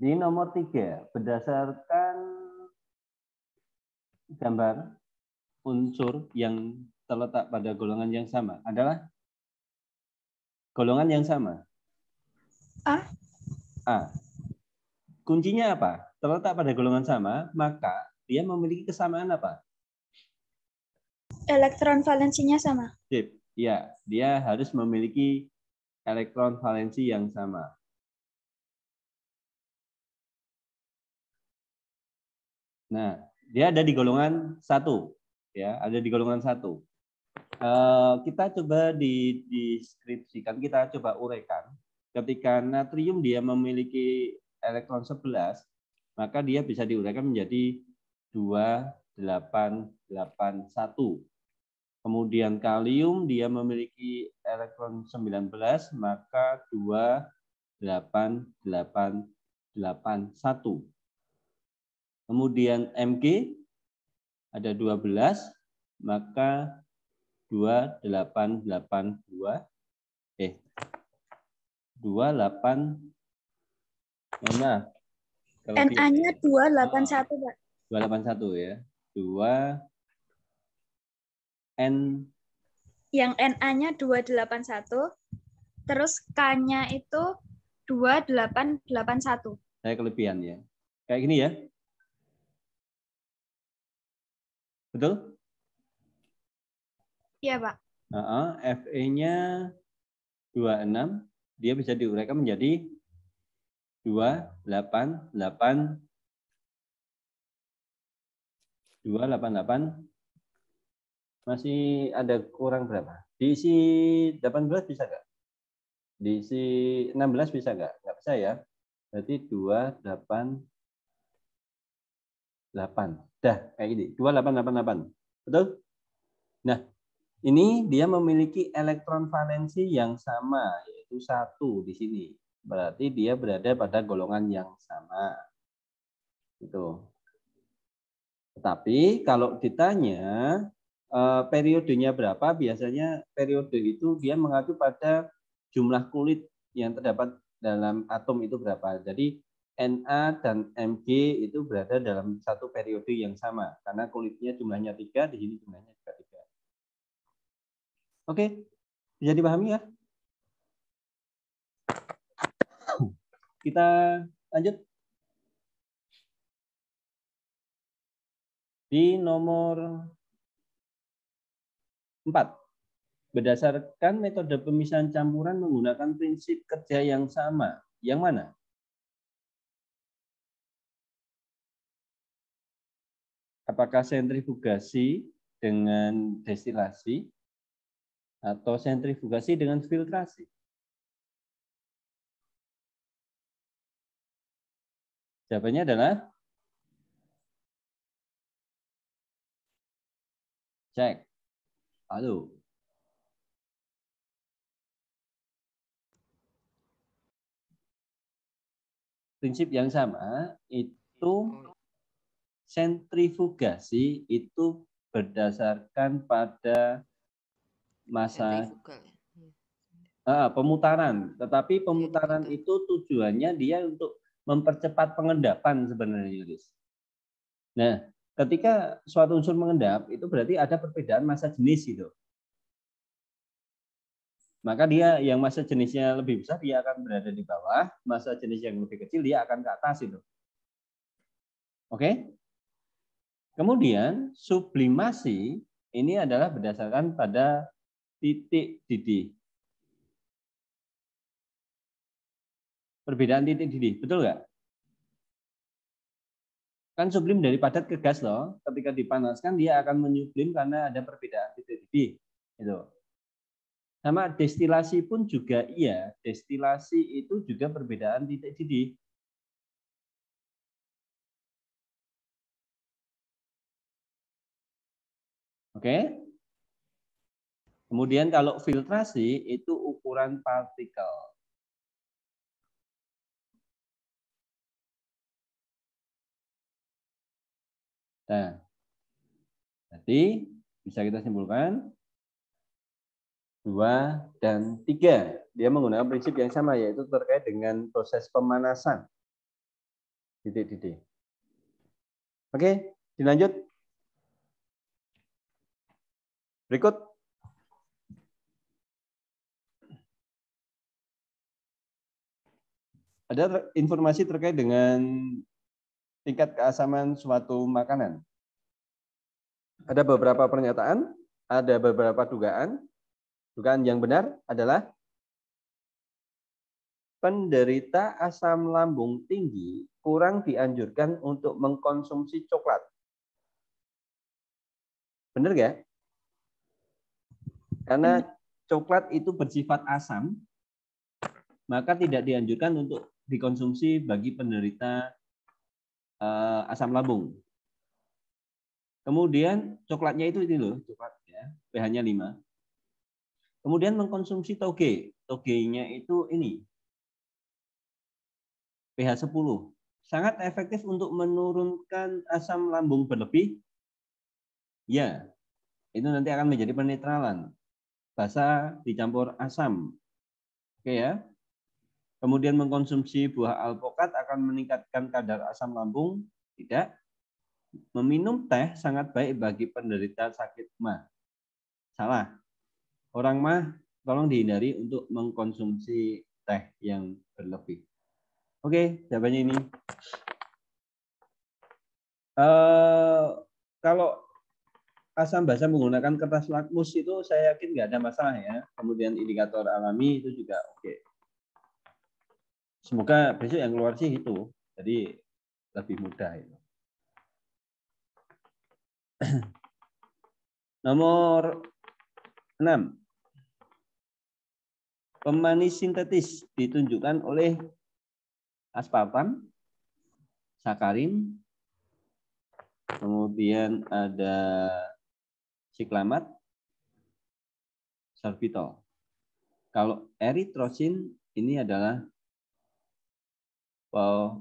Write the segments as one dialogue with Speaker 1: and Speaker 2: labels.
Speaker 1: Di nomor 3, berdasarkan gambar unsur yang terletak pada golongan yang sama adalah golongan yang sama.
Speaker 2: A.
Speaker 1: A. Kuncinya apa? Terletak pada golongan sama, maka dia memiliki kesamaan apa?
Speaker 2: Elektron valensinya sama.
Speaker 1: Sip. Ya, dia harus memiliki elektron valensi yang sama. Nah, dia ada di golongan 1. Ya, ada di golongan 1. Kita coba dideskripsikan, kita coba uraikan. Ketika natrium dia memiliki elektron 11, maka dia bisa diuraikan menjadi 2881. Kemudian kalium dia memiliki elektron 19, maka 28881. Kemudian Mg ada 12, maka 2882 28 mana?
Speaker 2: Na-nya 281, Pak.
Speaker 1: 281 ya. 2 N
Speaker 2: Yang Na-nya 281, terus K-nya itu 2881.
Speaker 1: saya kelebihan ya. Kayak gini ya. Betul?
Speaker 2: Iya, Pak.
Speaker 1: Fe-nya 26, dia bisa diuraikan menjadi 288 masih ada kurang berapa? Diisi 18 bisa nggak? Diisi 16 bisa nggak? Nggak bisa ya. Berarti 288. Dah, kayak gini. 2888. Betul? Nah, ini dia memiliki elektron valensi yang sama, yaitu 1 di sini. Berarti dia berada pada golongan yang sama. Gitu. Tetapi kalau ditanya periodenya berapa, biasanya periode itu dia mengacu pada jumlah kulit yang terdapat dalam atom itu berapa. Jadi Na dan Mg itu berada dalam satu periode yang sama karena kulitnya jumlahnya 3, di sini jumlahnya juga 3. Oke, bisa dipahami ya? Kita lanjut. Di nomor 4. Berdasarkan metode pemisahan campuran menggunakan prinsip kerja yang sama. Yang mana? Apakah sentrifugasi dengan destilasi atau sentrifugasi dengan filtrasi? Jawabannya adalah cek. Halo. Prinsip yang sama itu sentrifugasi itu berdasarkan pada masa pemutaran. Tetapi pemutaran itu tujuannya dia untuk mempercepat pengendapan sebenarnya, Yuris. Nah, ketika suatu unsur mengendap, itu berarti ada perbedaan massa jenis gitu. Maka dia yang massa jenisnya lebih besar, dia akan berada di bawah. Massa jenis yang lebih kecil, dia akan ke atas itu. Oke? Kemudian, sublimasi ini adalah berdasarkan pada titik didih. Perbedaan titik didih, betul nggak? Kan sublim dari padat ke gas loh. Ketika dipanaskan dia akan menyublim karena ada perbedaan titik didih. Gitu. Sama destilasi pun juga iya. Destilasi itu juga perbedaan titik didih. Oke. Kemudian kalau filtrasi itu ukuran partikel. Nah, jadi bisa kita simpulkan 2 dan 3. Dia menggunakan prinsip yang sama, yaitu terkait dengan proses pemanasan. Titik di D. Oke, dilanjut. Berikut. Ada informasi terkait dengan tingkat keasaman suatu makanan. Ada beberapa pernyataan, ada beberapa dugaan. Dugaan yang benar adalah penderita asam lambung tinggi kurang dianjurkan untuk mengkonsumsi coklat. Benar nggak? Karena coklat itu bersifat asam, maka tidak dianjurkan untuk dikonsumsi bagi penderita asam lambung. Kemudian coklatnya itu ini loh, coklat ya, pH-nya 5. Kemudian mengkonsumsi toge. Togenya itu ini, pH 10. Sangat efektif untuk menurunkan asam lambung berlebih. Ya, itu nanti akan menjadi penetralan. Basa dicampur asam. Oke ya. Kemudian mengkonsumsi buah alpukat akan meningkatkan kadar asam lambung. Tidak. Meminum teh sangat baik bagi penderita sakit MAH. Salah. Orang MAH tolong dihindari untuk mengkonsumsi teh yang berlebih. Oke, jawabannya ini. Kalau asam basa menggunakan kertas lakmus itu saya yakin nggak ada masalah ya. Kemudian indikator alami itu juga oke. Semoga besok yang keluar sih itu. Jadi lebih mudah itu. Nomor 6. Pemanis sintetis ditunjukkan oleh aspartam, sakarin, kemudian ada siklamat, sorbitol. Kalau eritrosin ini adalah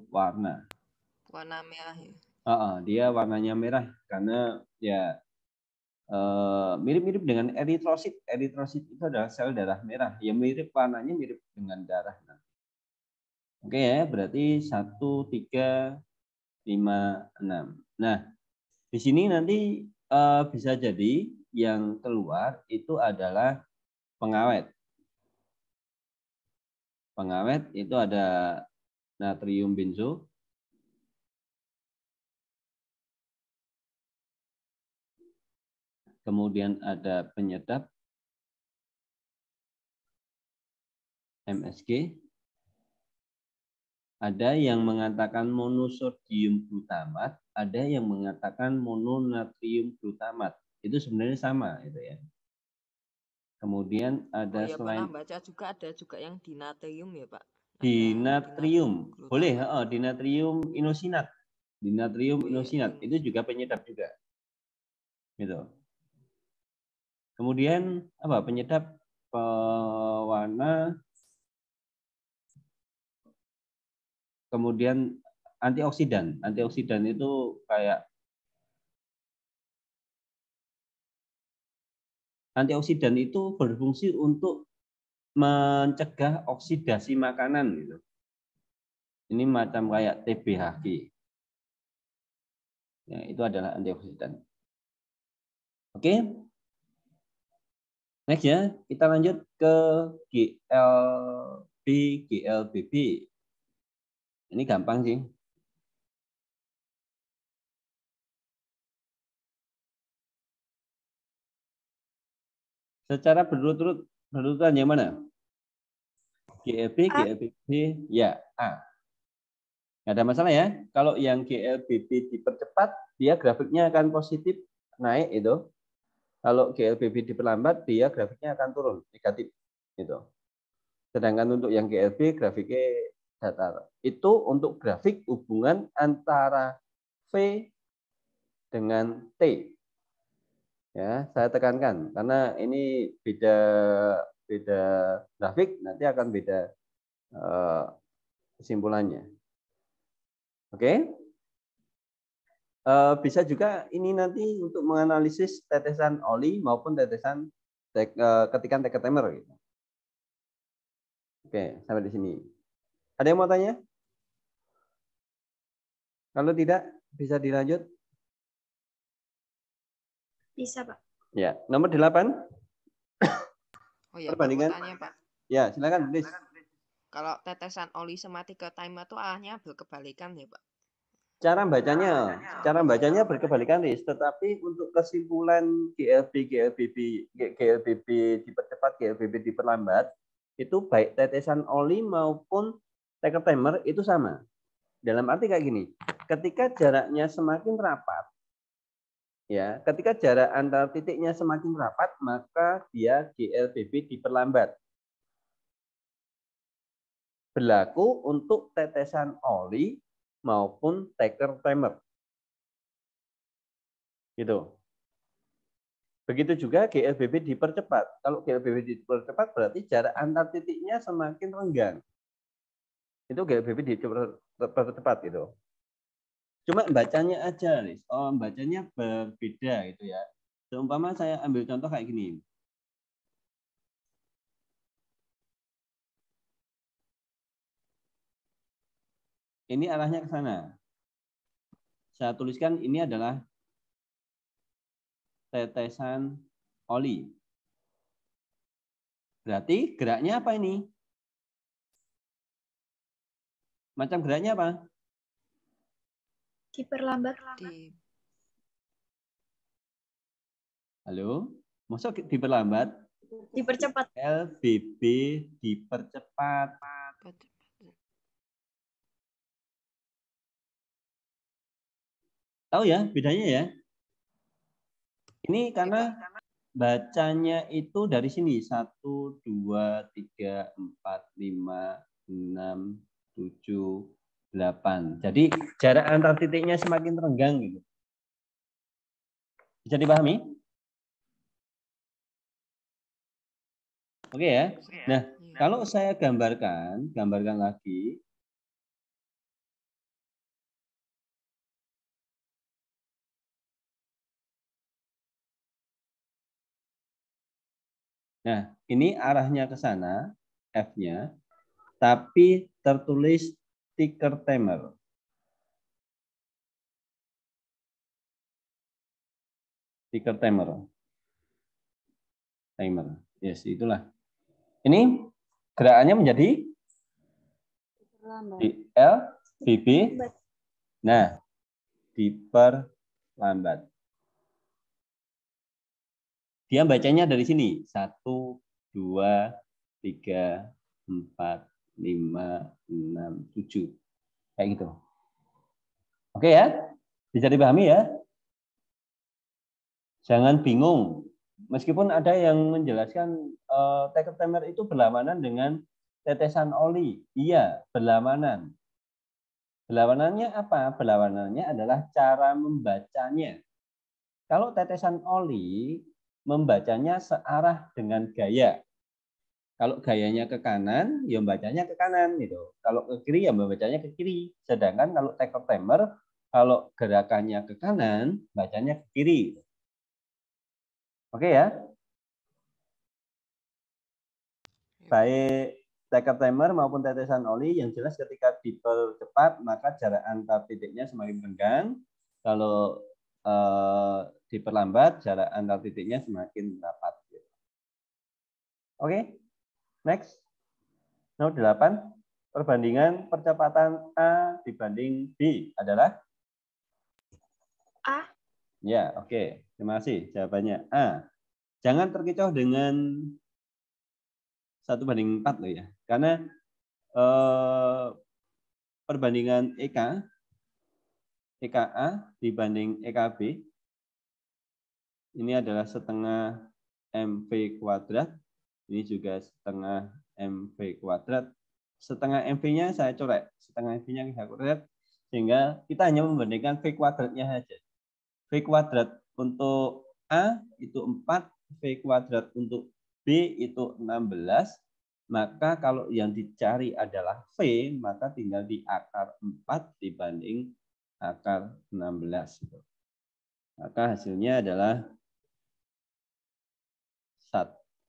Speaker 1: warna.
Speaker 3: Warna merah ya.
Speaker 1: Dia warnanya merah karena ya mirip-mirip dengan eritrosit. Eritrosit itu adalah sel darah merah. Ya mirip warnanya mirip dengan darah. Oke ya, berarti 1, 3, 5, 6. Nah, di sini nanti bisa jadi yang keluar itu adalah pengawet. Pengawet itu ada natrium benzo, kemudian ada penyedap MSG, ada yang mengatakan monosodium glutamat, ada yang mengatakan mononatrium glutamat. Itu sebenarnya sama itu ya. Kemudian ada
Speaker 3: selain pernah baca juga ada juga yang dinatrium ya Pak.
Speaker 1: Dinatrium, boleh, dinatrium inosinat. Dinatrium inosinat itu juga penyedap juga. Gitu. Kemudian apa? Penyedap pewarna, kemudian antioksidan. Antioksidan itu kayak antioksidan itu berfungsi untuk mencegah oksidasi makanan gitu. Ini macam kayak TBHQ. Ya, itu adalah antioksidan. Oke. Next ya, kita lanjut ke GLB, GLBB. Ini gampang sih. Secara berurutan yang mana? GLB, GLBB, ya A. Nggak ada masalah ya. Kalau yang GLBB dipercepat, dia grafiknya akan positif naik itu. Kalau GLBB diperlambat, dia grafiknya akan turun negatif. Gitu. Sedangkan untuk yang GLB grafiknya datar. Itu untuk grafik hubungan antara V dengan T. Ya, saya tekankan karena ini beda grafik, nanti akan beda kesimpulannya. Oke. Bisa juga ini nanti untuk menganalisis tetesan oli maupun tetesan ketikan teketemer gitu. Oke, sampai di sini. Ada yang mau tanya? Kalau tidak, bisa dilanjut.
Speaker 2: Bisa, Pak.
Speaker 1: Ya, nomor 8.
Speaker 3: Oh ya, Pak, mau
Speaker 1: Perbandingan.
Speaker 3: tanya, Pak.
Speaker 1: Ya, silakan, please.
Speaker 3: Kalau tetesan oli sama 3 timer itu arahnya berkebalikan ya, Pak?
Speaker 1: Cara bacanya berkebalikan, Riz. Tetapi untuk kesimpulan GLBB dipercepat, GLBB diperlambat, itu baik tetesan oli maupun taker timer itu sama. Dalam arti kayak gini, ketika jaraknya semakin rapat, ya, ketika jarak antar titiknya semakin rapat, maka dia GLBB diperlambat. Berlaku untuk tetesan oli maupun taker timer. Gitu. Begitu juga GLBB dipercepat. Kalau GLBB dipercepat berarti jarak antar titiknya semakin renggang. Itu GLBB dipercepat gitu. Cuma bacanya aja, Riz. Oh, bacanya berbeda gitu ya. Seumpama saya ambil contoh kayak gini. Ini arahnya ke sana. Saya tuliskan ini adalah tetesan oli. Berarti geraknya apa ini? Macam geraknya apa?
Speaker 2: Diperlambat.
Speaker 1: Halo? Maksud diperlambat?
Speaker 2: Dipercepat.
Speaker 1: LBB dipercepat. Tahu ya bedanya ya? Ini karena bacanya itu dari sini 1, 2, 3, 4, 5, 6, 7, 8. Jadi jarak antar titiknya semakin renggang gitu. Bisa dipahami? Oke ya. Nah, kalau saya gambarkan lagi. Nah, ini arahnya ke sana, F-nya, tapi tertulis ticker timer. Ticker timer. Yes, itulah. Ini gerakannya menjadi L, BB. Nah, diperlambat. Dia bacanya dari sini. 1, 2, 3, 4, 5, 6, 7. Kayak gitu. Oke ya? Bisa dipahami ya? Jangan bingung. Meskipun ada yang menjelaskan taker timer itu berlawanan dengan tetesan oli. Iya, berlawanan. Berlawanannya apa? Berlawanannya adalah cara membacanya. Kalau tetesan oli, membacanya searah dengan gaya. Kalau gayanya ke kanan, ya membacanya ke kanan gitu. Kalau ke kiri, ya membacanya ke kiri. Sedangkan kalau taker timer, kalau gerakannya ke kanan, bacanya ke kiri. Oke ya? Baik taker timer maupun tetesan oli, yang jelas ketika dipercepat, maka jarak antar titiknya semakin renggang. Kalau diperlambat, jarak antar titiknya semakin rapat. Oke, next. Nomor 8, perbandingan percepatan A dibanding B adalah?
Speaker 2: A.
Speaker 1: Ya, oke. Terima kasih. Jawabannya A. Jangan terkecoh dengan 1/4 loh ya. Karena perbandingan EKA dibanding EKB ini adalah setengah MV kuadrat. Ini juga setengah MV kuadrat. Setengah MV-nya saya coret. Setengah MV-nya saya coret. Sehingga kita hanya membandingkan V kuadratnya saja. V kuadrat untuk A itu 4. V kuadrat untuk B itu 16. Maka kalau yang dicari adalah V, maka tinggal di akar 4 dibanding akar 16. Maka hasilnya adalah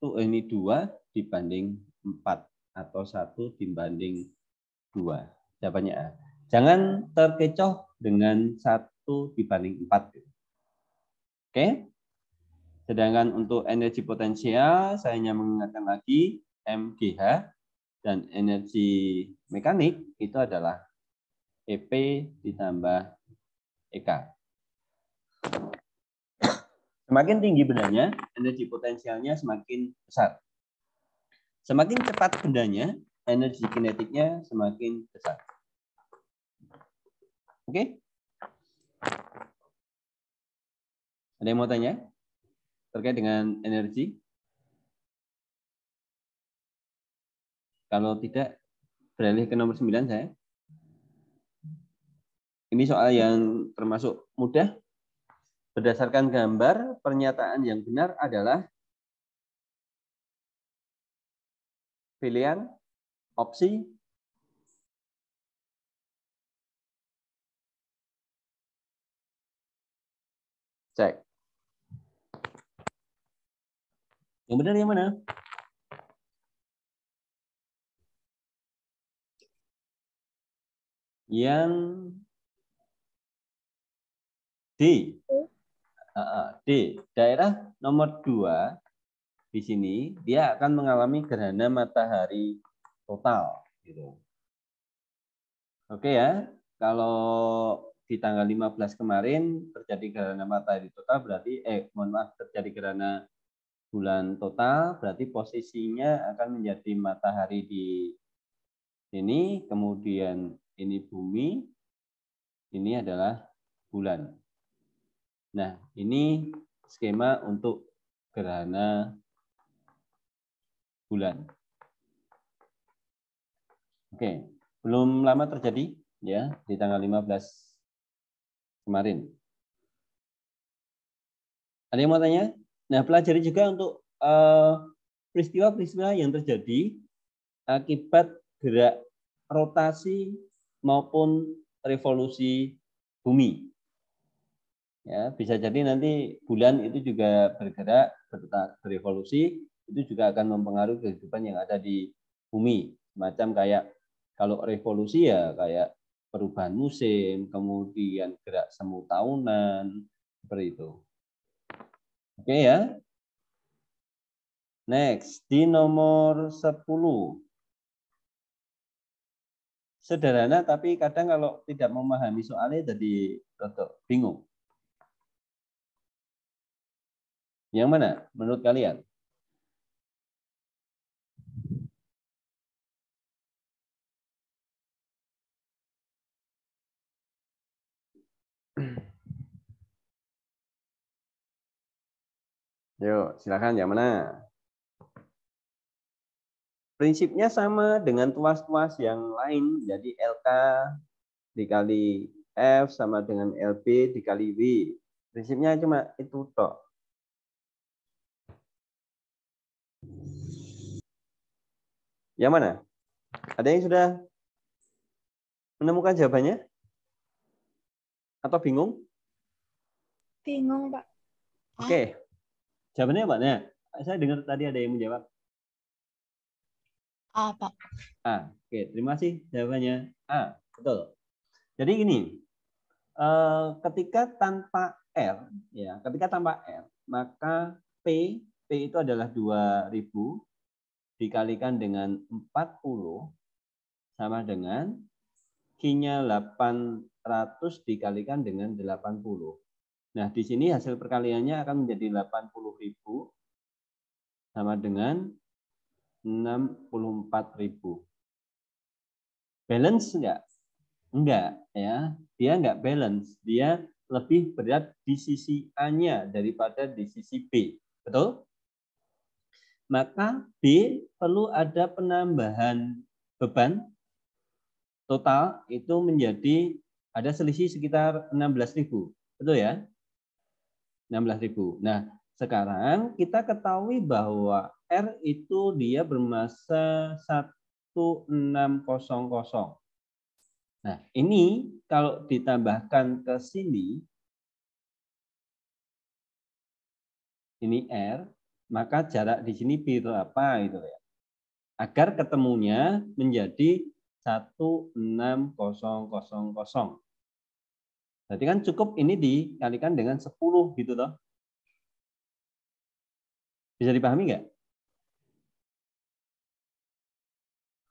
Speaker 1: 2 dibanding 4 atau 1 dibanding 2. Jawabannya A. Jangan terkecoh dengan 1/4. Oke? Sedangkan untuk energi potensial, saya hanya mengingatkan lagi MGH, dan energi mekanik itu adalah EP ditambah EK. Semakin tinggi bendanya, energi potensialnya semakin besar. Semakin cepat bendanya, energi kinetiknya semakin besar. Oke? Ada yang mau tanya terkait dengan energi? Kalau tidak, beralih ke nomor 9 saya. Ini soal yang termasuk mudah. Berdasarkan gambar, pernyataan yang benar adalah pilihan opsi cek. Yang benar yang mana? Yang D. D. Daerah nomor 2 di sini dia akan mengalami gerhana matahari total. Gitu. Oke ya, kalau di tanggal 15 kemarin terjadi gerhana matahari total berarti terjadi gerhana bulan total, berarti posisinya akan menjadi matahari di sini, kemudian ini bumi, ini adalah bulan. Nah, ini skema untuk gerhana bulan. Oke, belum lama terjadi ya di tanggal 15 kemarin. Ada yang mau tanya? Nah, pelajari juga untuk peristiwa-peristiwa yang terjadi akibat gerak rotasi maupun revolusi bumi. Ya, bisa jadi nanti bulan itu juga bergerak, berevolusi, itu juga akan mempengaruhi kehidupan yang ada di bumi. Semacam kayak kalau revolusi ya kayak perubahan musim, kemudian gerak semu tahunan, seperti itu. Oke ya. Next, di nomor 10. Sederhana, tapi kadang kalau tidak memahami soalnya jadi rodok bingung. Yang mana menurut kalian? Yuk, silakan yang mana? Prinsipnya sama dengan tuas-tuas yang lain, jadi LK dikali F sama dengan LB dikali W. Prinsipnya cuma itu toh. Yang mana? Ada yang sudah menemukan jawabannya? Atau bingung?
Speaker 2: Bingung, Pak.
Speaker 1: Oke. Jawabannya apa? Nah, saya dengar tadi ada yang menjawab.
Speaker 2: A, Pak.
Speaker 1: A. Oke, terima kasih jawabannya. A. Betul. Jadi gini, ketika tanpa R, ya, ketika tanpa R, maka P itu adalah 2000 dikalikan dengan 40 sama dengan Q-nya 800 dikalikan dengan 80. Nah, di sini hasil perkaliannya akan menjadi 80.000 sama dengan 64.000. Balance enggak? Enggak, ya. Dia enggak balance. Dia lebih berat di sisi A-nya daripada di sisi B. Betul? Maka B perlu ada penambahan beban total itu menjadi ada selisih sekitar 16.000. Betul ya? 16.000. Nah, sekarang kita ketahui bahwa R itu dia bermassa 1600. Nah, ini kalau ditambahkan ke sini, ini R, maka jarak di sini berapa itu ya? Agar ketemunya menjadi 1600. Berarti kan cukup ini dikalikan dengan 10 gitu toh. Bisa dipahami nggak?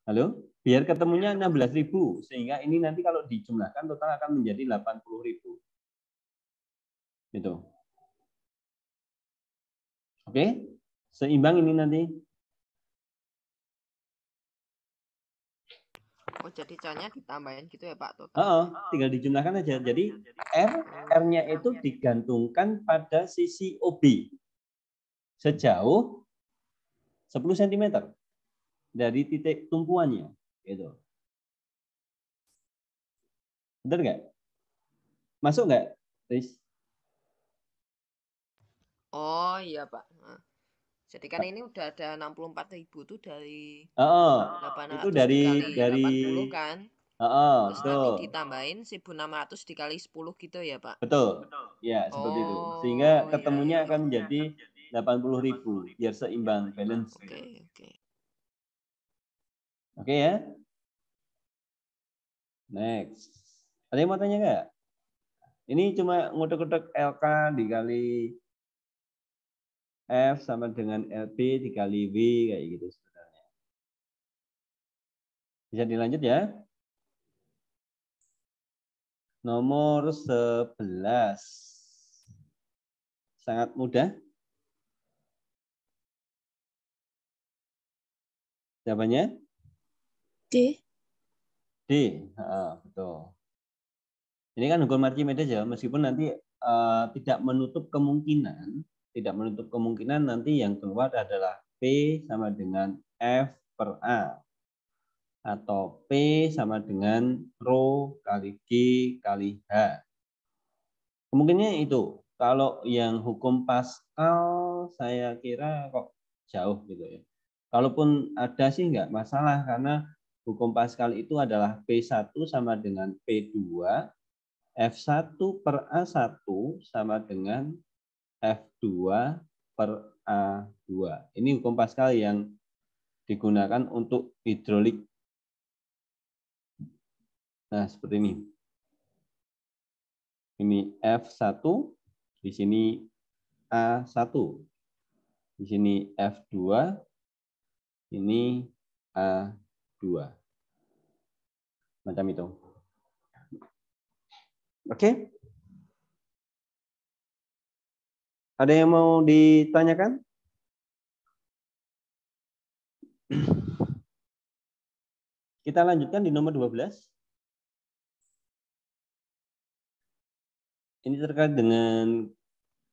Speaker 1: Halo? Biar ketemunya 16.000 sehingga ini nanti kalau dijumlahkan total akan menjadi 80.000. Gitu. Oke? Seimbang ini nanti.
Speaker 3: Oh, jadi caranya ditambahin gitu ya Pak total.
Speaker 1: Oh, tinggal dijumlahkan aja. Jadi R-nya itu digantungkan pada sisi OB sejauh 10 cm dari titik tumpuannya. Gitu. Benar nggak? Masuk nggak, Riz?
Speaker 3: Oh iya Pak. Nah, jadi kan ini udah ada 64.000 tuh dari
Speaker 1: Itu
Speaker 3: 800 dikali 80 kan. Terus nanti
Speaker 1: betul.
Speaker 3: ditambahin 1.600 dikali 10 gitu ya Pak.
Speaker 1: Betul. Ya, seperti itu. Sehingga
Speaker 3: Oh iya
Speaker 1: ketemunya
Speaker 3: iya.
Speaker 1: akan menjadi 80.000 biar seimbang, balance.
Speaker 3: Oke oke.
Speaker 1: Oke ya. Next. Ada yang mau tanya nggak? Ini cuma ngutuk-ngutuk LK dikali F sama dengan LP dikali W kayak gitu sebenarnya. Bisa dilanjut ya. Nomor 11. Sangat mudah. Jawabannya?
Speaker 2: D.
Speaker 1: D. Betul. Ini kan hukum Archimedes ya, meskipun nanti tidak menutup kemungkinan nanti yang keluar adalah P sama dengan F per A atau P sama dengan rho kali G kali H. Kemungkinannya itu. Kalau yang hukum Pascal saya kira kok jauh gitu ya. Kalaupun ada sih nggak masalah karena hukum Pascal itu adalah P1 sama dengan P2, F1 per A1 sama dengan F2 per A2. Ini hukum Pascal yang digunakan untuk hidrolik. Nah, seperti ini. Ini F1, di sini A1. Di sini F2, ini A2. Macam itu. Oke? Ada yang mau ditanyakan? Kita lanjutkan di nomor 12. Ini terkait dengan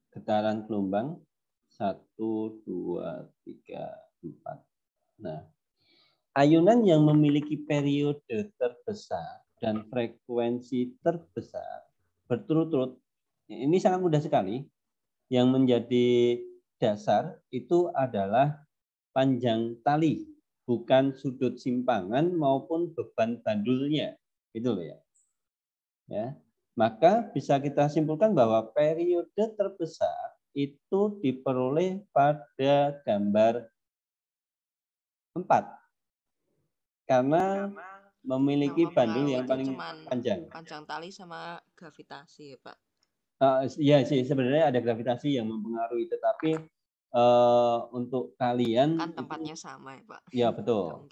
Speaker 1: getaran gelombang 1, 2, 3, 4. Nah, ayunan yang memiliki periode terbesar dan frekuensi terbesar berturut-turut, ini sangat mudah sekali. Yang menjadi dasar itu adalah panjang tali, bukan sudut simpangan maupun beban bandulnya. Itu loh ya. Ya. Maka bisa kita simpulkan bahwa periode terbesar itu diperoleh pada gambar 4. Karena memiliki bandul yang paling panjang.
Speaker 3: Panjang tali sama gravitasi ya Pak.
Speaker 1: Iya sih, sebenarnya ada gravitasi yang mempengaruhi, tetapi untuk kalian
Speaker 3: kan tempatnya itu, sama ya Pak.
Speaker 1: Ya betul.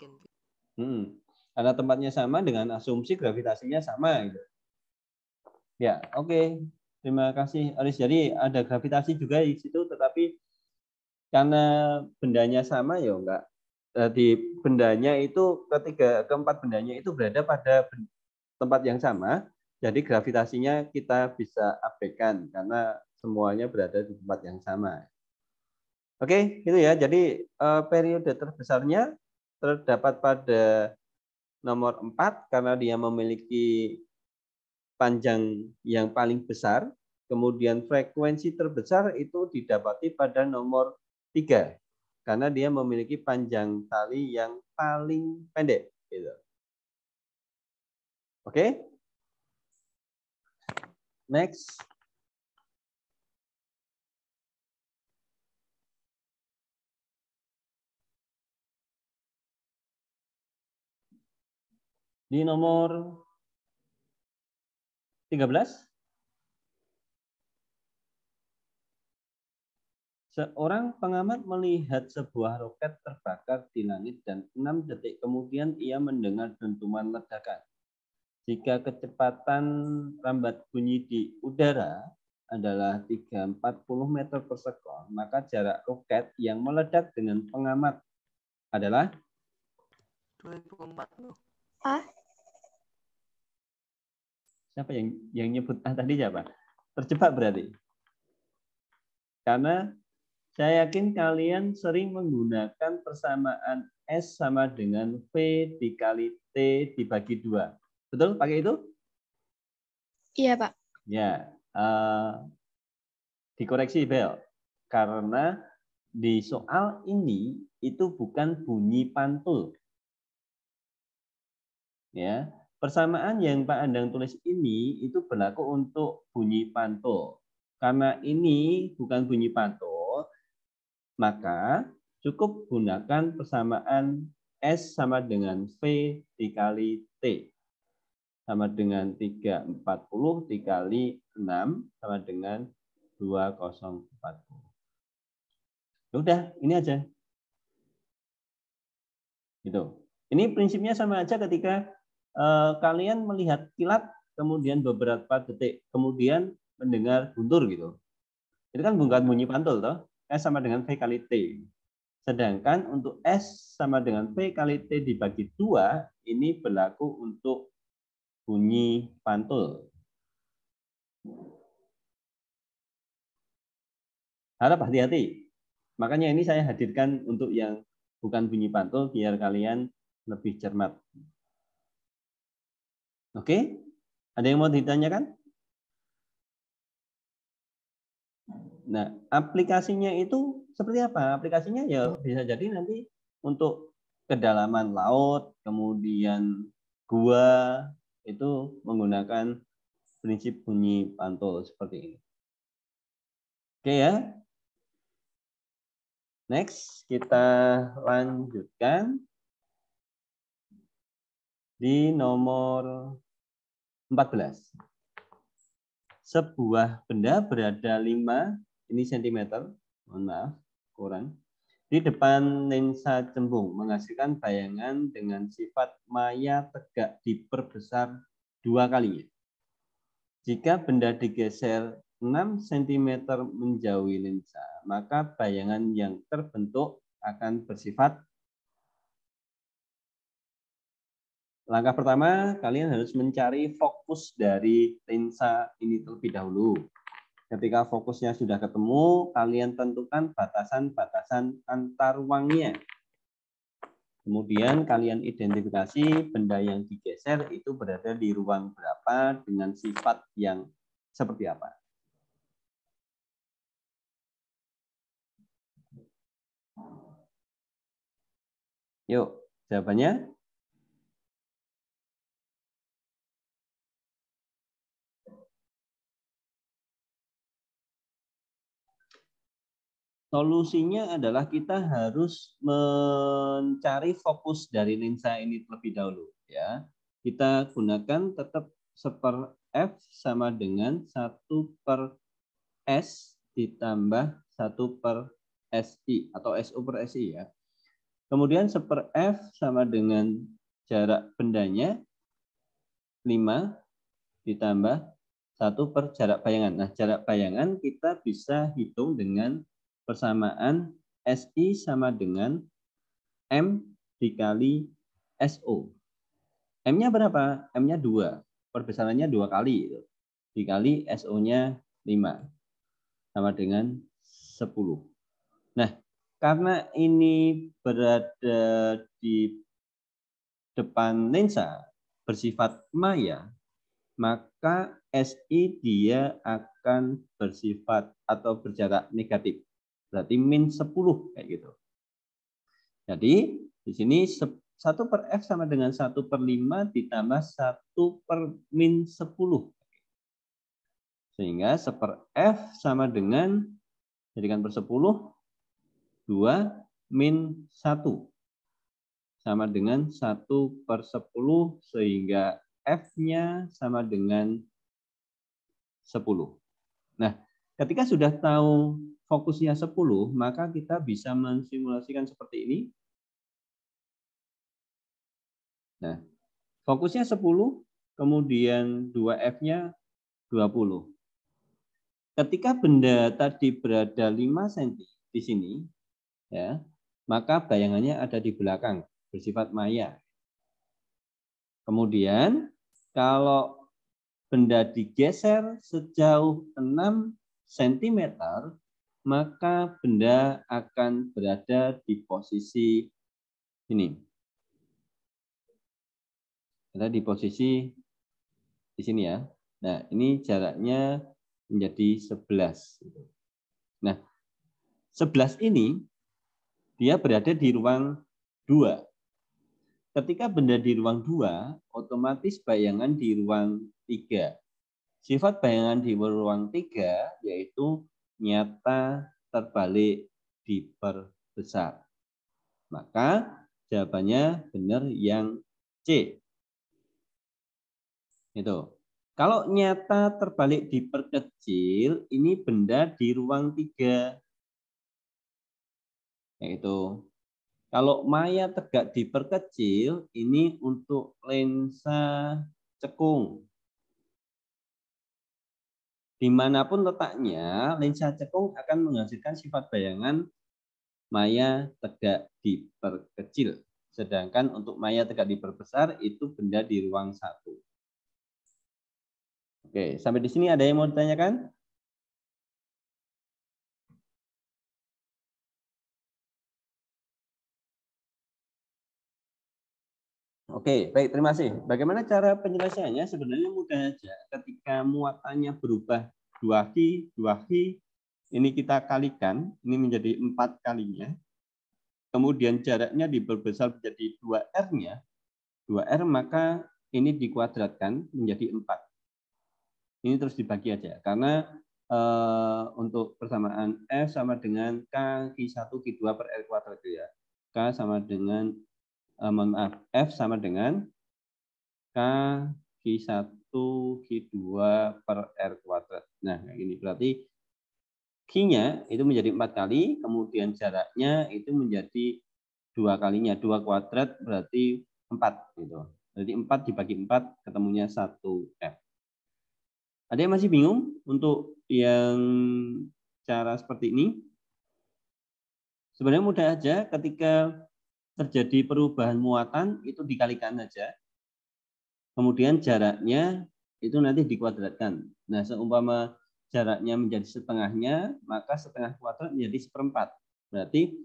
Speaker 1: Karena tempatnya sama dengan asumsi gravitasinya sama gitu. Ya, oke. Terima kasih Aris. Jadi ada gravitasi juga di situ, tetapi karena bendanya sama ya enggak. Jadi bendanya itu keempat bendanya itu berada pada tempat yang sama. Jadi gravitasinya kita bisa abaikan karena semuanya berada di tempat yang sama. Oke, gitu ya. Jadi periode terbesarnya terdapat pada nomor 4 karena dia memiliki panjang yang paling besar. Kemudian frekuensi terbesar itu didapati pada nomor 3 karena dia memiliki panjang tali yang paling pendek. Gitu. Oke? Next. Di nomor 13. Seorang pengamat melihat sebuah roket terbakar di langit dan 6 detik kemudian ia mendengar dentuman ledakan. Jika kecepatan rambat bunyi di udara adalah 340 meter per sekon, maka jarak roket yang meledak dengan pengamat adalah
Speaker 3: 2040.
Speaker 1: Siapa yang nyebut tadi siapa? Terjebak berarti. Karena saya yakin kalian sering menggunakan persamaan S sama dengan V dikali T dibagi 2. Betul pakai itu?
Speaker 2: Iya, Pak.
Speaker 1: Ya, dikoreksi Bel. Karena di soal ini itu bukan bunyi pantul. Ya, persamaan yang Pak Andang tulis ini itu berlaku untuk bunyi pantul. Karena ini bukan bunyi pantul, maka cukup gunakan persamaan S sama dengan V dikali T. Sama dengan 340 dikali 6 sama dengan 2040. Udah, ini aja. Gitu. Ini prinsipnya sama aja ketika kalian melihat kilat, kemudian beberapa detik, kemudian mendengar guntur gitu. Itu kan bukan bunyi pantul, toh? S sama dengan V kali T. Sedangkan untuk S sama dengan V kali T dibagi 2, ini berlaku untuk bunyi pantul. Harap hati-hati. Makanya ini saya hadirkan untuk yang bukan bunyi pantul, biar kalian lebih cermat. Oke? Ada yang mau ditanyakan? Nah, aplikasinya itu seperti apa? Aplikasinya ya bisa jadi nanti untuk kedalaman laut, kemudian gua, itu menggunakan prinsip bunyi pantul seperti ini. Oke ya. Next, kita lanjutkan di nomor 14. Sebuah benda berada 5 ini sentimeter, mohon maaf, kurang, di depan lensa cembung menghasilkan bayangan dengan sifat maya tegak diperbesar 2 kalinya. Jika benda digeser 6 cm menjauhi lensa, maka bayangan yang terbentuk akan bersifat. Langkah pertama, kalian harus mencari fokus dari lensa ini terlebih dahulu. Ketika fokusnya sudah ketemu, kalian tentukan batasan-batasan antar ruangnya. Kemudian kalian identifikasi benda yang digeser itu berada di ruang berapa dengan sifat yang seperti apa. Yuk, jawabannya. Solusinya adalah kita harus mencari fokus dari lensa ini terlebih dahulu. Ya, kita gunakan tetap 1/f sama dengan 1/s ditambah 1/si atau SU/si ya. Kemudian 1/f sama dengan jarak bendanya 5 ditambah 1 per jarak bayangan. Nah, jarak bayangan kita bisa hitung dengan persamaan SI sama dengan M dikali SO. M-nya berapa? M-nya 2. Perbesarannya 2 kali. Dikali SO-nya 5. Sama dengan 10. Nah, karena ini berada di depan lensa bersifat maya, maka SI dia akan bersifat atau berjarak negatif. Berarti min 10 kayak gitu. Jadi di sini 1/f sama dengan 1/5 ditambah 1/min 10. Sehingga 1/f sama dengan jadikan per 10, 2 min 1. Sama dengan 1/10 sehingga F-nya sama dengan 10. Nah, ketika sudah tahu fokusnya 10, maka kita bisa mensimulasikan seperti ini. Nah, fokusnya 10, kemudian 2F-nya 20. Ketika benda tadi berada 5 cm di sini, ya, maka bayangannya ada di belakang, bersifat maya. Kemudian, kalau benda digeser sejauh 6 cm, maka benda akan berada di posisi ini. Ada di posisi di sini ya. Nah, ini jaraknya menjadi 11. Nah, 11 ini dia berada di ruang 2. Ketika benda di ruang 2, otomatis bayangan di ruang 3. Sifat bayangan di ruang 3 yaitu nyata, terbalik, diperbesar. Maka jawabannya benar yang C. Itu. Kalau nyata, terbalik, diperkecil, ini benda di ruang 3. Yaitu kalau maya tegak diperkecil, ini untuk lensa cekung. Dimanapun letaknya, lensa cekung akan menghasilkan sifat bayangan maya tegak diperkecil. Sedangkan untuk maya tegak diperbesar, itu benda di ruang 1. Oke, sampai di sini ada yang mau ditanyakan? Oke, baik, terima kasih. Bagaimana cara penyelesaiannya? Sebenarnya mudah saja. Ketika muatannya berubah 2Q, ini kita kalikan, ini menjadi 4 kalinya. Kemudian jaraknya diperbesar menjadi 2R-nya, 2R, maka ini dikuadratkan menjadi 4. Ini terus dibagi aja, karena untuk persamaan F sama dengan K Q1 Q2 per R kuadrat ya. K sama dengan F sama dengan K Q1 Q2 per R kuadrat. Nah, ini berarti Q-nya itu menjadi 4 kali, kemudian jaraknya itu menjadi 2 kalinya. 2 kuadrat berarti 4. Gitu. Jadi 4 dibagi 4 ketemunya 1F. Ada yang masih bingung untuk yang cara seperti ini? Sebenarnya mudah aja, ketika terjadi perubahan muatan itu dikalikan saja. Kemudian jaraknya itu nanti dikuadratkan. Nah, seumpama jaraknya menjadi setengahnya, maka setengah kuadrat menjadi 1/4. Berarti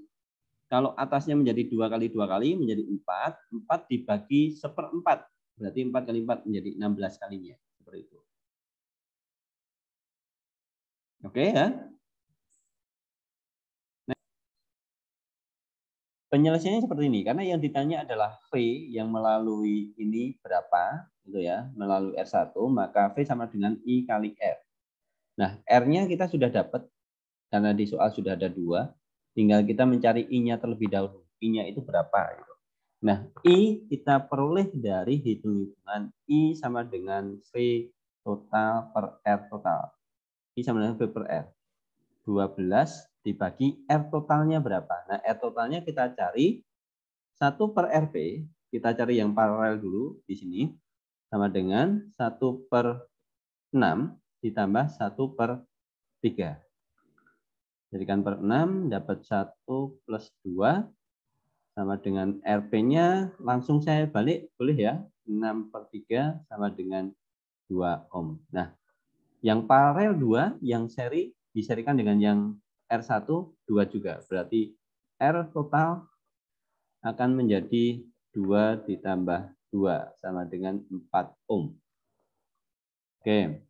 Speaker 1: kalau atasnya menjadi 2 kali 2 kali menjadi 4, 4 dibagi 1/4. Berarti 4 kali 4 menjadi 16 kalinya. Seperti itu. Oke ya. Nah, penyelesaiannya seperti ini, karena yang ditanya adalah V yang melalui ini berapa, gitu ya, melalui R1, maka V sama dengan I kali R. Nah, R-nya kita sudah dapat, karena di soal sudah ada 2, tinggal kita mencari I-nya terlebih dahulu. I-nya itu berapa, gitu. Nah, I kita peroleh dari hitung-hitungan I sama dengan V total per R total. I sama dengan V per R. 12 dibagi R totalnya berapa? Nah, R totalnya kita cari 1 per RP, kita cari yang paralel dulu di sini, sama dengan 1 per 6 ditambah 1 per 3. Jadikan per 6 dapat 1 plus 2 sama dengan RP-nya, langsung saya balik, boleh ya? 6 per 3 sama dengan 2 ohm. Nah, yang paralel 2, yang seri, diserikan dengan yang R1, 2 juga. Berarti R total akan menjadi 2 ditambah 2, sama dengan 4 ohm. Oke,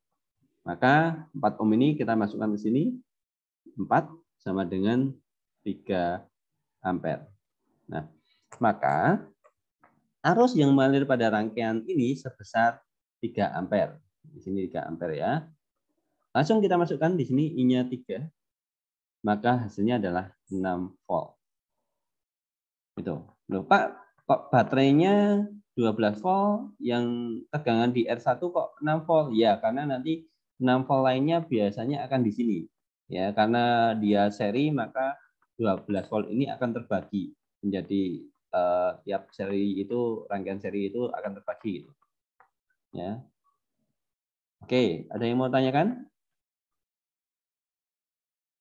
Speaker 1: maka 4 ohm ini kita masukkan ke sini. 4 sama dengan 3 ampere. Nah, maka arus yang mengalir pada rangkaian ini sebesar 3 ampere. Di sini 3 ampere ya. Langsung kita masukkan di sini I-nya 3. Maka hasilnya adalah 6 volt. Itu. Loh, Pak, kok baterainya 12 volt, yang tegangan di R1 kok 6 volt? Ya, karena nanti 6 volt lainnya biasanya akan di sini. Ya, karena dia seri maka 12 volt ini akan terbagi menjadi tiap seri itu, rangkaian seri itu akan terbagi gitu. Ya. Oke, ada yang mau tanyakan?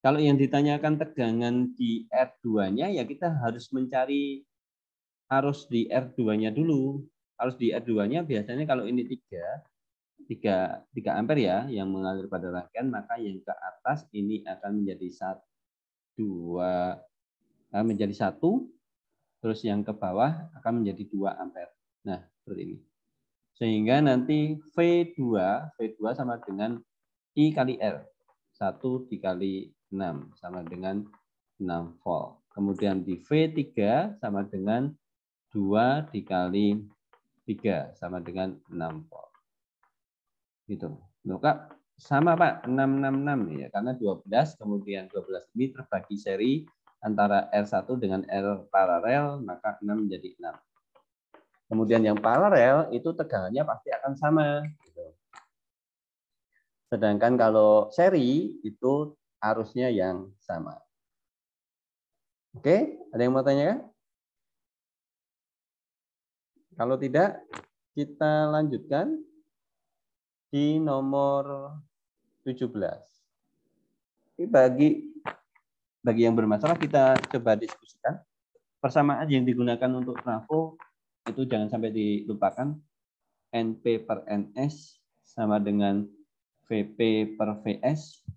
Speaker 1: Kalau yang ditanyakan tegangan di R2-nya ya kita harus mencari arus di R2-nya dulu. Arus di R2-nya biasanya kalau ini 3 ampere ya yang mengalir pada rangkaian, maka yang ke atas ini akan menjadi 1, terus yang ke bawah akan menjadi 2 ampere. Nah, seperti ini. Sehingga nanti V2 sama dengan I kali R. 1 dikali 6 sama dengan 6 volt. Kemudian di V3 sama dengan 2 dikali 3 sama dengan 6 volt. Gitu. Loh, Kak, sama Pak, 666 ya, karena 12 kemudian 12 ini terbagi seri antara R1 dengan R paralel, maka 6 menjadi 6. Kemudian yang paralel itu tegangannya pasti akan sama. Gitu. Sedangkan kalau seri itu arusnya yang sama. Oke, ada yang mau tanya? Kalau tidak, kita lanjutkan di nomor 17. Ini bagi yang bermasalah kita coba diskusikan. Persamaan yang digunakan untuk trafo itu jangan sampai dilupakan. NP per NS sama dengan VP per VS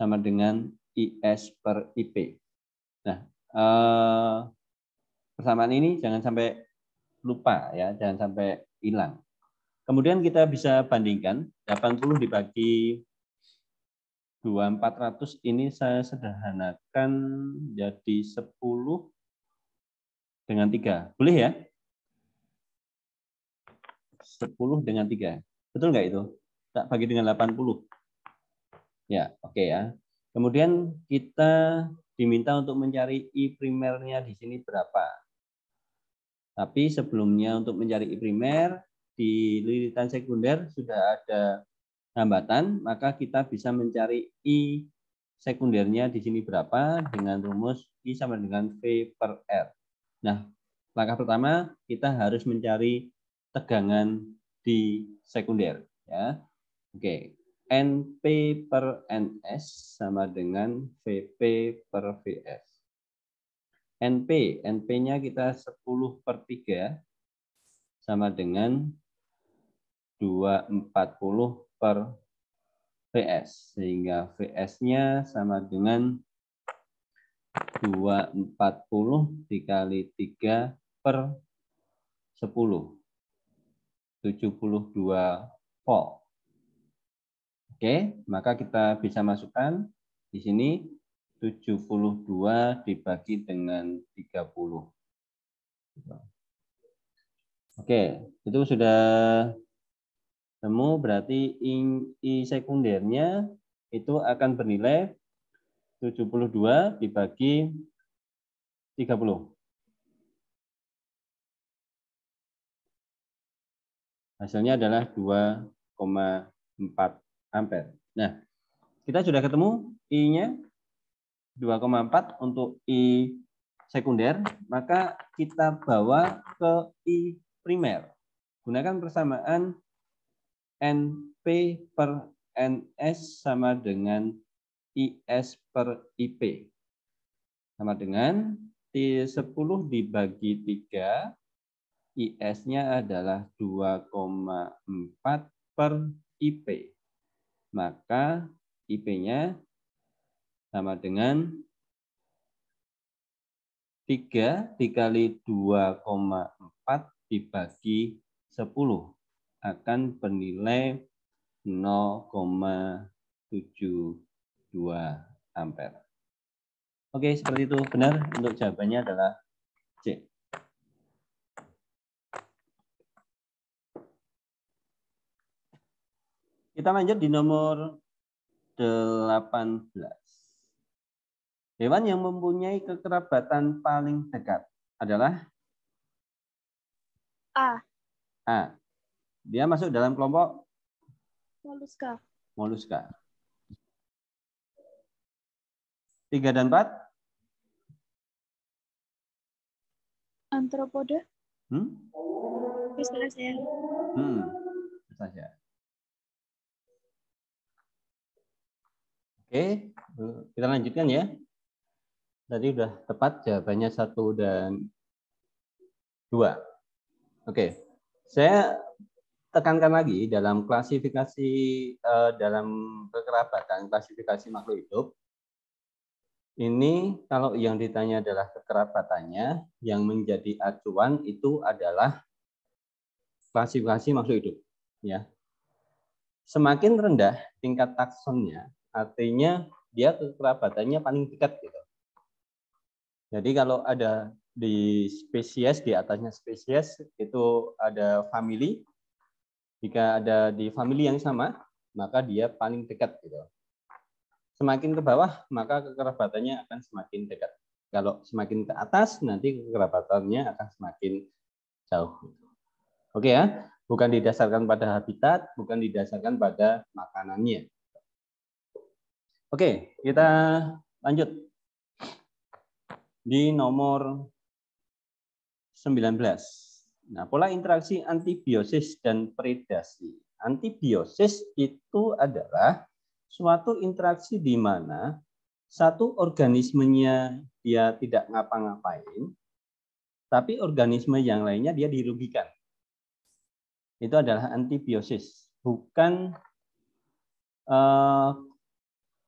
Speaker 1: sama dengan IS per IP. Nah, persamaan ini jangan sampai lupa ya, jangan sampai hilang. Kemudian kita bisa bandingkan 80 dibagi 2400 ini saya sederhanakan jadi 10 dengan 3. Boleh ya? 10 dengan 3. Betul nggak itu? Tak bagi dengan 80. Ya, oke ya. Kemudian kita diminta untuk mencari I primernya di sini berapa. Tapi sebelumnya untuk mencari I primer, di lilitan sekunder sudah ada hambatan, maka kita bisa mencari I sekundernya di sini berapa dengan rumus I sama dengan V per R. Nah, langkah pertama kita harus mencari tegangan di sekunder. Ya, oke. NP per NS sama dengan VP per VS. NP-nya kita 10 per 3 sama dengan 240 per VS. Sehingga VS-nya sama dengan 240 dikali 3 per 10. 72 volt. Oke, maka kita bisa masukkan di sini 72 dibagi dengan 30. Oke, itu sudah temu, berarti I sekundernya itu akan bernilai 72 dibagi 30. Hasilnya adalah 2,4 ampere. Nah, kita sudah ketemu I-nya 2,4 untuk I sekunder, maka kita bawa ke I primer. Gunakan persamaan NP per NS sama dengan IS per IP. Sama dengan T10 dibagi 3, IS-nya adalah 2,4 per IP. Maka IP-nya sama dengan 3 dikali 2,4 dibagi 10 akan bernilai 0,72 ampere. Oke, seperti itu. Benar, untuk jawabannya adalah C. Kita lanjut di nomor 18. Hewan yang mempunyai kekerabatan paling dekat adalah
Speaker 2: A.
Speaker 1: A. Dia masuk dalam kelompok
Speaker 2: Moluska.
Speaker 1: moluska. 3 dan 4?
Speaker 2: Antropoda. Bisa saya.
Speaker 1: Saja. Oke, kita lanjutkan ya. Tadi udah tepat jawabannya 1 dan 2. Oke, saya tekankan lagi dalam klasifikasi dalam kekerabatan, klasifikasi makhluk hidup. Ini kalau yang ditanya adalah kekerabatannya, yang menjadi acuan itu adalah klasifikasi makhluk hidup. Ya, semakin rendah tingkat taksonnya, artinya dia kekerabatannya paling dekat gitu. Jadi kalau ada di spesies, di atasnya spesies itu ada family. Jika ada di family yang sama, maka dia paling dekat gitu. Semakin ke bawah, maka kekerabatannya akan semakin dekat. Kalau semakin ke atas, nanti kekerabatannya akan semakin jauh. Oke ya, bukan didasarkan pada habitat, bukan didasarkan pada makanannya. Oke, kita lanjut. Di nomor 19. Nah, pola interaksi antibiosis dan predasi. Antibiosis itu adalah suatu interaksi di mana satu organismenya dia tidak ngapa-ngapain, tapi organisme yang lainnya dia dirugikan. Itu adalah antibiosis, bukan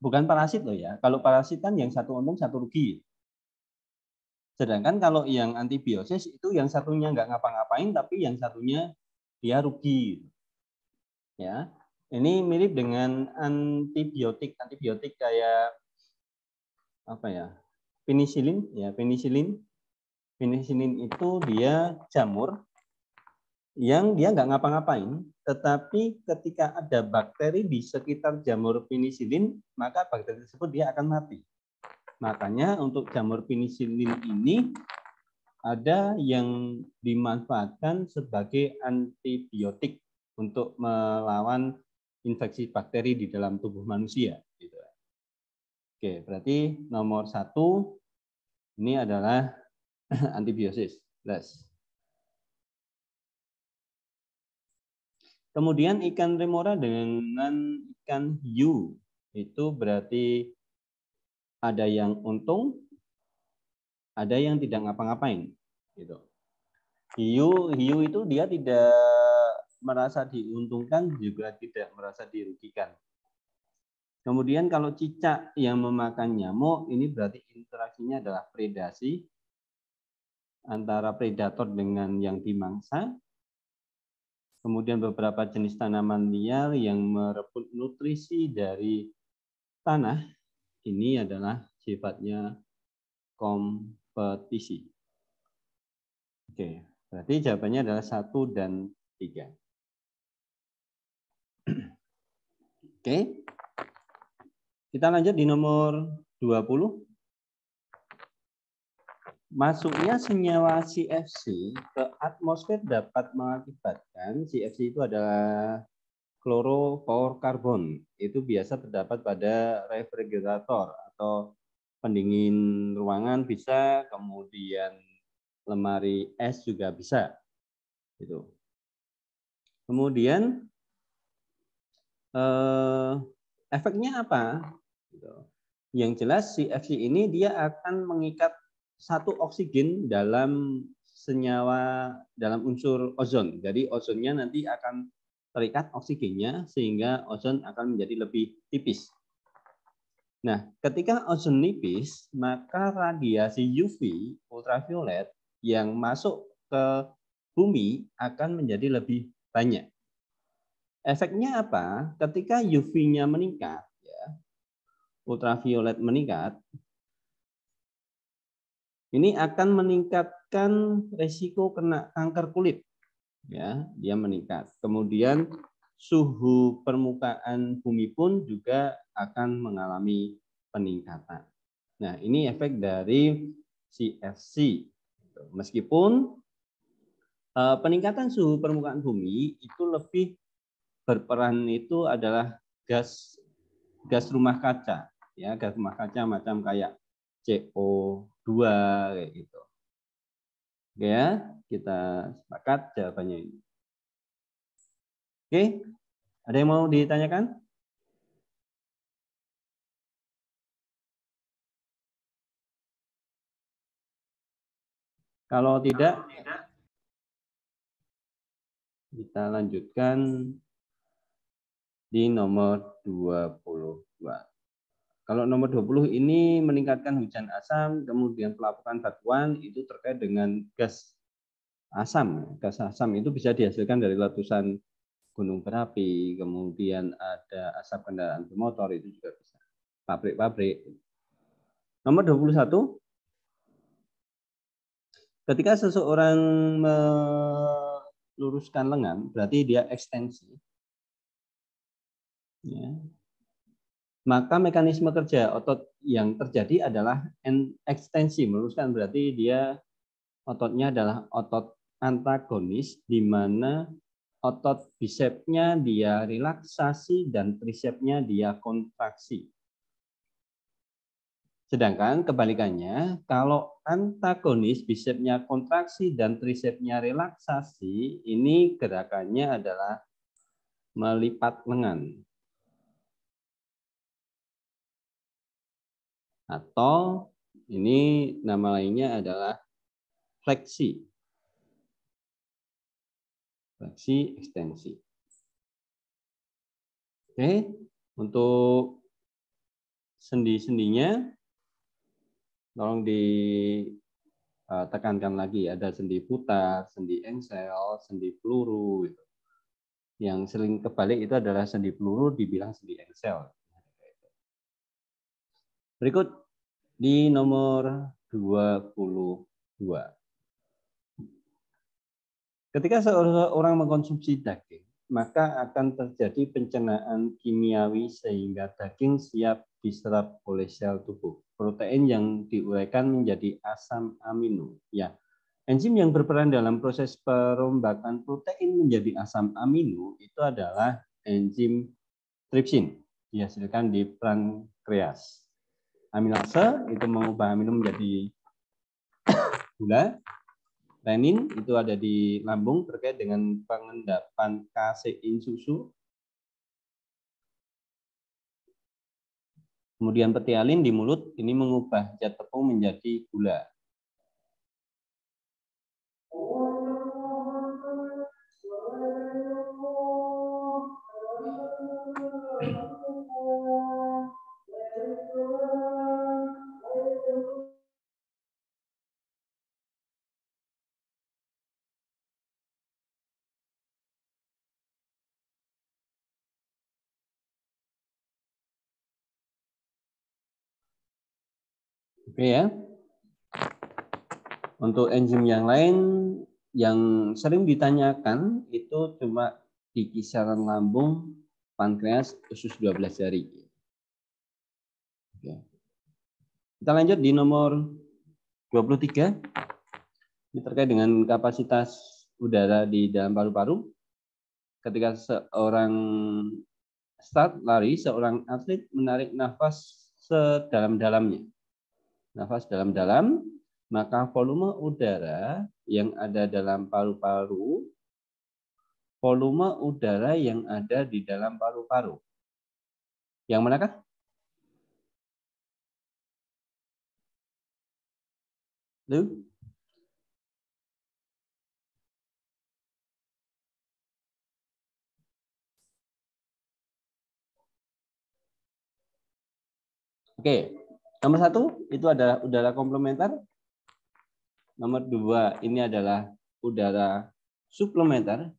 Speaker 1: parasit loh ya. Kalau parasit kan yang satu untung satu rugi. Sedangkan kalau yang antibiosis itu yang satunya nggak ngapa-ngapain, tapi yang satunya dia rugi. Ya, ini mirip dengan antibiotik kayak apa ya? Penisilin, ya penisilin. Penisilin itu dia jamur yang dia nggak ngapa-ngapain, tetapi ketika ada bakteri di sekitar jamur penisilin, maka bakteri tersebut dia akan mati. Makanya untuk jamur penisilin ini ada yang dimanfaatkan sebagai antibiotik untuk melawan infeksi bakteri di dalam tubuh manusia. Oke, berarti nomor 1 ini adalah antibiosis. Kemudian ikan remora dengan ikan hiu itu berarti ada yang untung, ada yang tidak ngapa-ngapain. Gitu. Hiu itu dia tidak merasa diuntungkan, juga tidak merasa dirugikan. Kemudian kalau cicak yang memakan nyamuk, ini berarti interaksinya adalah predasi antara predator dengan yang dimangsa. Kemudian beberapa jenis tanaman liar yang merebut nutrisi dari tanah, ini adalah sifatnya kompetisi. Oke, berarti jawabannya adalah 1 dan 3. Oke. Kita lanjut di nomor 20. Masuknya senyawa CFC ke atmosfer dapat mengakibatkan, CFC itu adalah chlorofluorokarbon. Itu biasa terdapat pada refrigerator atau pendingin ruangan bisa, kemudian lemari es juga bisa. Gitu. Kemudian efeknya apa? Yang jelas CFC ini dia akan mengikat satu oksigen dalam senyawa, dalam unsur ozon. Jadi ozonnya nanti akan terikat oksigennya sehingga ozon akan menjadi lebih tipis. Nah, ketika ozon nipis, maka radiasi UV ultraviolet yang masuk ke bumi akan menjadi lebih banyak. Efeknya apa? Ketika UV-nya meningkat, ya, ultraviolet meningkat, ini akan meningkatkan resiko kena kanker kulit. Ya, dia meningkat. Kemudian suhu permukaan bumi pun juga akan mengalami peningkatan. Nah, ini efek dari CFC. Meskipun peningkatan suhu permukaan bumi itu lebih berperan itu adalah gas rumah kaca. ya, gas rumah kaca macam kayak CO2 kayak gitu. Oke ya, kita sepakat jawabannya ini. Oke, ada yang mau ditanyakan? Kalau tidak, kita lanjutkan di nomor 22. Kalau nomor 20 ini meningkatkan hujan asam, kemudian pelapukan batuan itu terkait dengan gas asam. Gas asam itu bisa dihasilkan dari letusan gunung berapi, kemudian ada asap kendaraan bermotor, itu juga bisa. Pabrik-pabrik. Nomor 21, ketika seseorang meluruskan lengan, berarti dia ekstensi. Ya. Maka mekanisme kerja otot yang terjadi adalah ekstensi. Meluruskan berarti dia ototnya adalah otot antagonis, di mana otot bisepsnya dia relaksasi dan trisepsnya dia kontraksi. Sedangkan kebalikannya, kalau antagonis bisepsnya kontraksi dan trisepsnya relaksasi, ini gerakannya adalah melipat lengan. Atau ini nama lainnya adalah fleksi. Fleksi ekstensi. Oke, untuk sendi-sendinya tolong ditekankan lagi, ada sendi putar, sendi engsel, sendi peluru. Yang sering kebalik itu adalah sendi peluru dibilang sendi engsel. Berikut di nomor 22. Ketika seorang mengkonsumsi daging, maka akan terjadi pencernaan kimiawi sehingga daging siap diserap oleh sel tubuh. Protein yang diuraikan menjadi asam amino. Ya, enzim yang berperan dalam proses perombakan protein menjadi asam amino itu adalah enzim tripsin, dihasilkan di pankreas. Amilase itu mengubah amino menjadi gula. Renin itu ada di lambung terkait dengan pengendapan kasein susu. Kemudian petialin di mulut ini mengubah zat tepung menjadi gula. Oke ya. Untuk enzim yang lain yang sering ditanyakan itu cuma di kisaran lambung, pankreas, usus 12 jari. Oke. Kita lanjut di nomor 23. Ini terkait dengan kapasitas udara di dalam paru-paru. Ketika seorang start lari, seorang atlet menarik nafas sedalam-dalamnya. Nafas dalam-dalam, maka volume udara yang ada dalam paru-paru, volume udara yang ada di dalam paru-paru. Yang manakah? Lu? Oke, nomor 1 itu adalah udara komplementer. Nomor 2 ini adalah udara suplementer.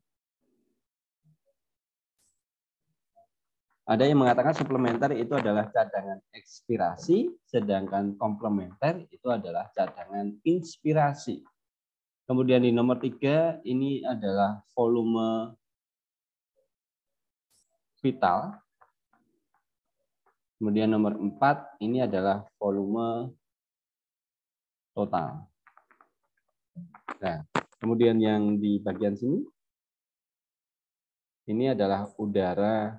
Speaker 1: Ada yang mengatakan suplementer itu adalah cadangan ekspirasi, sedangkan komplementer itu adalah cadangan inspirasi. Kemudian di nomor 3 ini adalah volume vital. Kemudian nomor 4 ini adalah volume total. Nah, kemudian yang di bagian sini ini adalah udara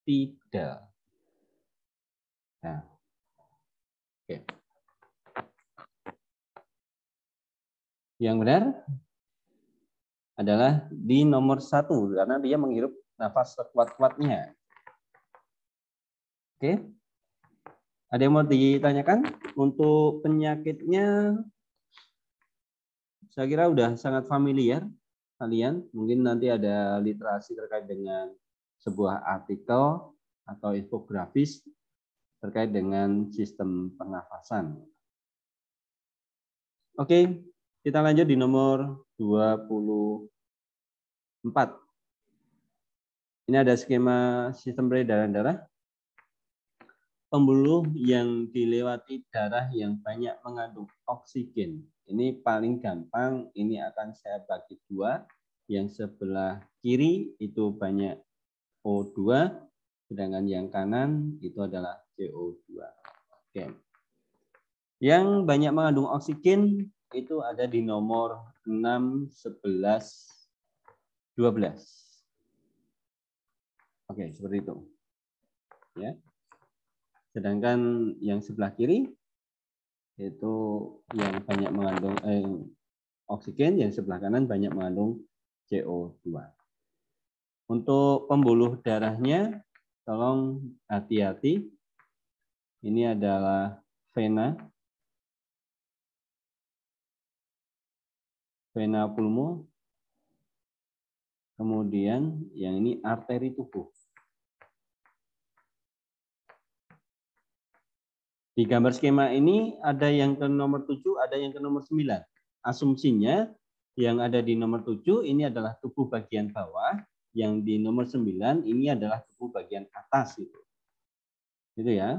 Speaker 1: tidal. Nah, Oke. Yang benar adalah di nomor 1 karena dia menghirup nafas sekuat-kuatnya. Oke. Ada yang mau ditanyakan? Untuk penyakitnya saya kira udah sangat familiar kalian. Mungkin nanti ada literasi terkait dengan sebuah artikel atau infografis terkait dengan sistem pernafasan. Oke, kita lanjut di nomor 24. Ini ada skema sistem peredaran darah. Pembuluh yang dilewati darah yang banyak mengandung oksigen. Ini paling gampang, ini akan saya bagi dua. Yang sebelah kiri itu banyak O2, sedangkan yang kanan itu adalah CO2. Oke. Yang banyak mengandung oksigen itu ada di nomor 6, 11, 12. Oke, seperti itu. Ya. Sedangkan yang sebelah kiri itu yang banyak mengandung oksigen, yang sebelah kanan banyak mengandung CO2. Untuk pembuluh darahnya, tolong hati-hati. Ini adalah vena pulmo. Kemudian yang ini arteri tubuh. Di gambar skema ini ada yang ke nomor 7, ada yang ke nomor 9. Asumsinya yang ada di nomor 7 ini adalah tubuh bagian bawah, yang di nomor 9 ini adalah tubuh bagian atas itu. Gitu ya.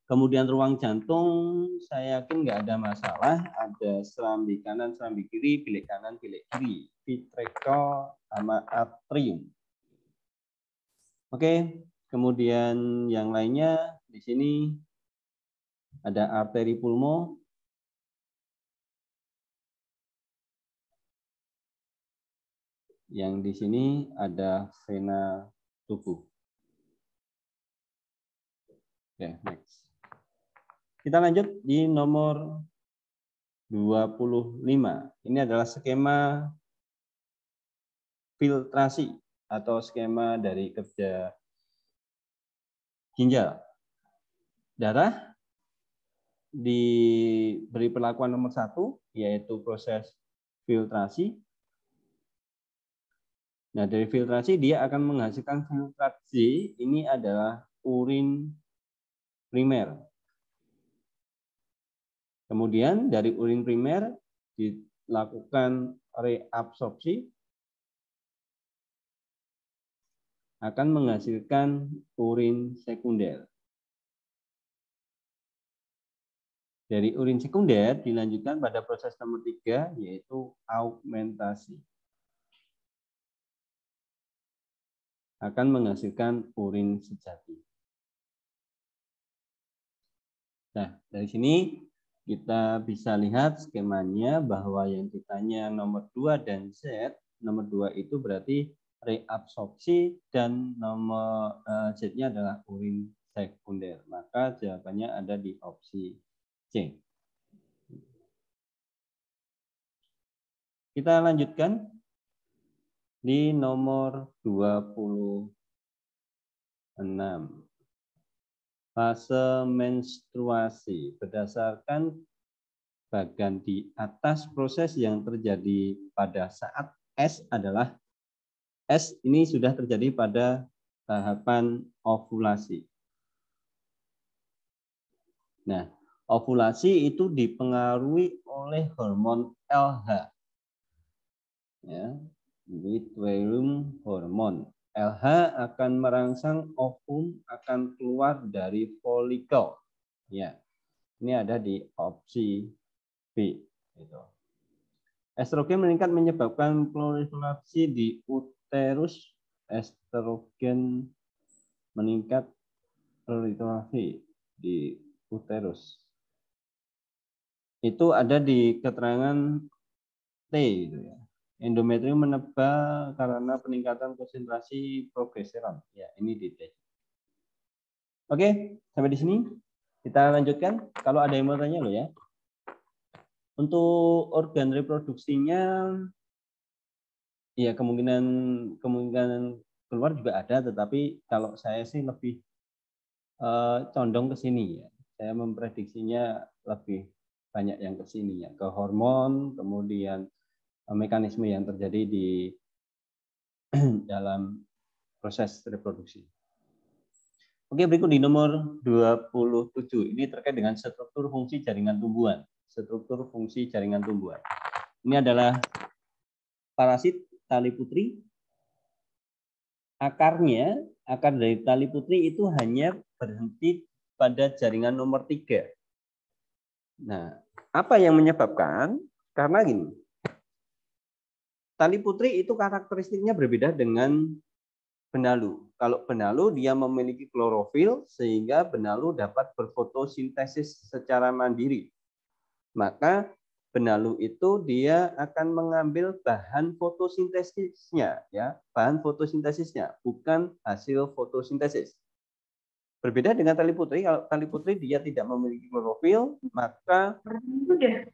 Speaker 1: Kemudian ruang jantung saya yakin nggak ada masalah, ada serambi kanan, serambi kiri, bilik kanan, bilik kiri, ventricle sama atrium. Oke, kemudian yang lainnya di sini ada arteri pulmo, yang di sini ada vena tubuh. Oke, next. Kita lanjut di nomor 25. Ini adalah skema filtrasi atau skema dari kerja ginjal. Darah diberi perlakuan nomor 1, yaitu proses filtrasi. Nah, dari filtrasi dia akan menghasilkan filtrat Z, ini adalah urin primer. Kemudian dari urin primer dilakukan reabsorpsi, akan menghasilkan urin sekunder. Dari urin sekunder dilanjutkan pada proses nomor 3, yaitu augmentasi. Akan menghasilkan urin sejati. Nah, dari sini kita bisa lihat skemanya bahwa yang ditanya nomor 2 dan Z, nomor 2 itu berarti reabsorpsi dan nomor Z-nya adalah urin sekunder. Maka jawabannya ada di opsi C. Kita lanjutkan di nomor 26. Fase menstruasi berdasarkan bagian di atas proses yang terjadi pada saat S adalah S ini sudah terjadi pada tahapan ovulasi. Nah, ovulasi itu dipengaruhi oleh hormon LH. Ya, Luteinum hormon. LH akan merangsang ovum akan keluar dari folikel. Ya, ini ada di opsi B. Gitu. Estrogen meningkat menyebabkan proliferasi di uterus. Estrogen meningkat proliferasi di uterus. Itu ada di keterangan T. Gitu ya. Endometrium menebal karena peningkatan konsentrasi progesteron. Ya, ini di T. Oke, sampai di sini. Kita lanjutkan. Kalau ada yang mau tanya loh ya. Untuk organ reproduksinya, ya kemungkinan keluar juga ada, tetapi kalau saya sih lebih condong ke sini ya. Saya memprediksinya lebih banyak yang ke sini ya, ke hormon, kemudian mekanisme yang terjadi di dalam proses reproduksi. Oke, berikut di nomor 27. Ini terkait dengan struktur fungsi jaringan tumbuhan. Struktur fungsi jaringan tumbuhan. Ini adalah parasit tali putri. Akar dari tali putri itu hanya berhenti pada jaringan nomor 3. Nah, apa yang menyebabkan? Karena gini, tali putri itu karakteristiknya berbeda dengan benalu. Kalau benalu dia memiliki klorofil sehingga benalu dapat berfotosintesis secara mandiri. Maka benalu itu dia akan mengambil bahan fotosintesisnya, ya, bahan fotosintesisnya, bukan hasil fotosintesis. Berbeda dengan tali putri, kalau tali putri dia tidak memiliki klorofil, maka dia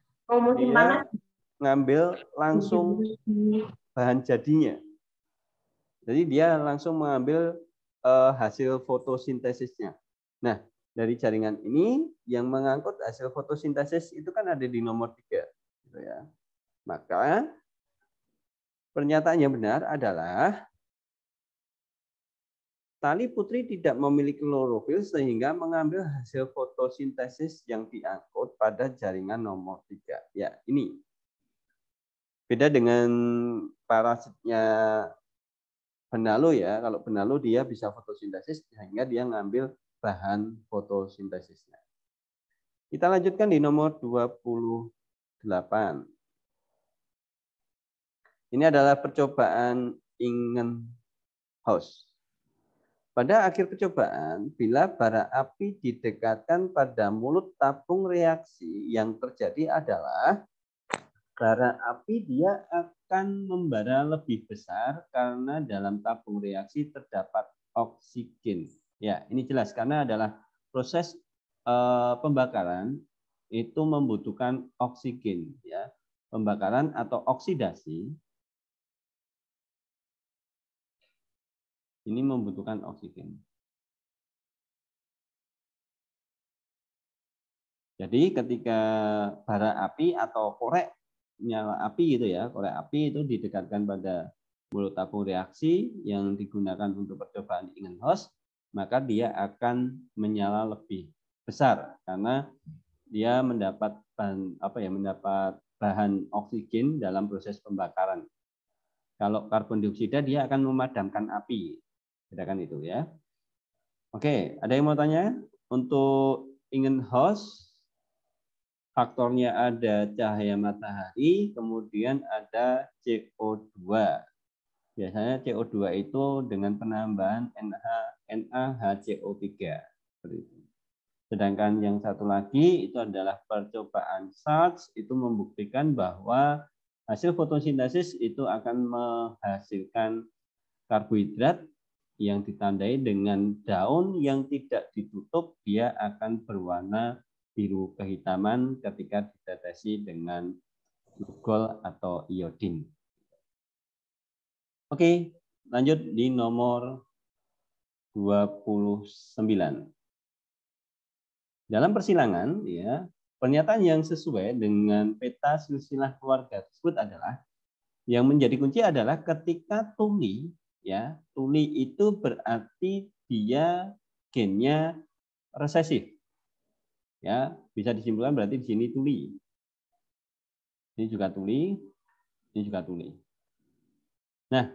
Speaker 1: ngambil langsung bahan jadinya. Jadi dia langsung mengambil hasil fotosintesisnya. Nah, dari jaringan ini yang mengangkut hasil fotosintesis itu kan ada di nomor 3. Gitu ya. Maka pernyataan yang benar adalah tali putri tidak memiliki klorofil sehingga mengambil hasil fotosintesis yang diangkut pada jaringan nomor 3. Ya, ini. Beda dengan parasitnya benalu ya. Kalau benalu dia bisa fotosintesis sehingga dia ngambil bahan fotosintesisnya. Kita lanjutkan di nomor 28. Ini adalah percobaan Ingenhousz. Pada akhir percobaan, bila bara api didekatkan pada mulut tabung reaksi, yang terjadi adalah bara api dia akan membara lebih besar karena dalam tabung reaksi terdapat oksigen. Ya, ini jelas karena adalah proses pembakaran itu membutuhkan oksigen, ya. Pembakaran atau oksidasi ini membutuhkan oksigen. Jadi ketika bara api atau korek nyala api gitu ya, korek api itu didekatkan pada mulut tabung reaksi yang digunakan untuk percobaan Ingenhousz, maka dia akan menyala lebih besar karena dia mendapat bahan oksigen dalam proses pembakaran. Kalau karbon dioksida dia akan memadamkan api. Bedakan itu ya. Oke, ada yang mau tanya? Untuk Ingenhousz, faktornya ada cahaya matahari, kemudian ada CO2. Biasanya CO2 itu dengan penambahan NaHCO3. Sedangkan yang satu lagi itu adalah percobaan Schwarz, itu membuktikan bahwa hasil fotosintesis itu akan menghasilkan karbohidrat yang ditandai dengan daun yang tidak ditutup, dia akan berwarna biru kehitaman ketika ditetesi dengan glukol atau iodin. Oke, lanjut di nomor 29. Dalam persilangan, ya, pernyataan yang sesuai dengan peta silsilah keluarga tersebut adalah yang menjadi kunci adalah ketika tuli, ya, tuli itu berarti dia gennya resesif. Ya, bisa disimpulkan berarti di sini tuli. Ini juga tuli, ini juga tuli. Nah,